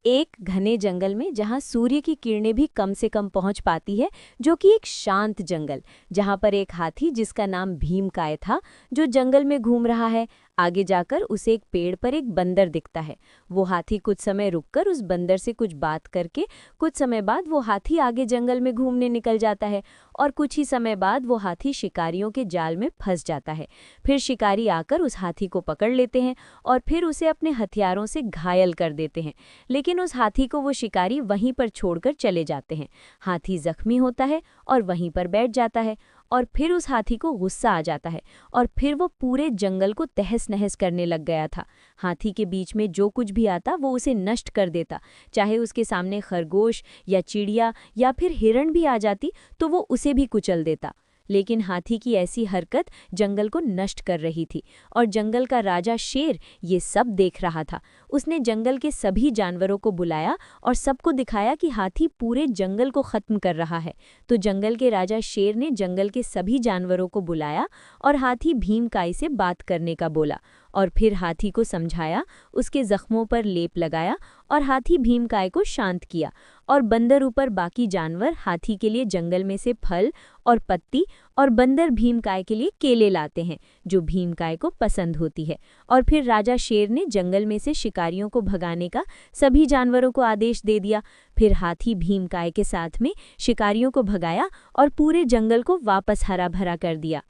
एक घने जंगल में जहां सूर्य की किरणें भी कम से कम पहुंच पाती है, जो कि एक शांत जंगल, जहां पर एक हाथी जिसका नाम भीमकाय था, जो जंगल में घूम रहा है। आगे जाकर उसे एक पेड़ पर एक बंदर दिखता है। वो हाथी कुछ समय रुककर उस बंदर से कुछ बात करके कुछ समय बाद वो हाथी आगे जंगल में घूमने निकल जाता है, और कुछ ही समय बाद वो हाथी शिकारियों के जाल में फंस जाता है। फिर शिकारी आकर उस हाथी को पकड़ लेते हैं और फिर उसे अपने हथियारों से घायल कर देते हैं। लेकिन उस हाथी को वो शिकारी वहीं पर छोड़कर चले जाते हैं। हाथी जख्मी होता है और वहीं पर बैठ जाता है, और फिर उस हाथी को गुस्सा आ जाता है और फिर वो पूरे जंगल को तहस-नहस करने लग गया था। हाथी के बीच में जो कुछ भी आता वो उसे नष्ट कर देता। चाहे उसके सामने खरगोश या चिड़िया या फिर हिरण भी आ जाती तो वो उसे भी कुचल देता। लेकिन हाथी की ऐसी हरकत जंगल को नष्ट कर रही थी, और जंगल का राजा शेर ये सब देख रहा था। उसने जंगल के सभी जानवरों को बुलाया और सबको दिखाया कि हाथी पूरे जंगल को खत्म कर रहा है। तो जंगल के राजा शेर ने जंगल के सभी जानवरों को बुलाया और हाथी भीमकाय से बात करने का बोला, और फिर हाथी को समझाया, उसके जख्मों पर लेप लगाया और हाथी भीमकाय को शांत किया। और बंदर ऊपर बाकी जानवर हाथी के लिए जंगल में से फल और पत्ती, और बंदर भीमकाय के लिए केले लाते हैं, जो भीमकाय को पसंद होती है। और फिर राजा शेर ने जंगल में से शिकारियों को भगाने का सभी जानवरों को आदेश दे दिया। फिर हाथी भीमकाय के साथ में शिकारियों को भगाया और पूरे जंगल को वापस हरा भरा कर दिया।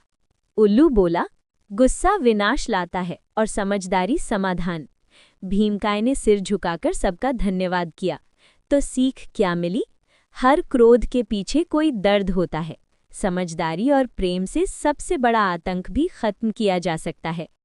उल्लू बोला, गुस्सा विनाश लाता है और समझदारी समाधान। भीमकाय ने सिर झुकाकर सबका धन्यवाद किया। तो सीख क्या मिली? हर क्रोध के पीछे कोई दर्द होता है। समझदारी और प्रेम से सबसे बड़ा आतंक भी खत्म किया जा सकता है।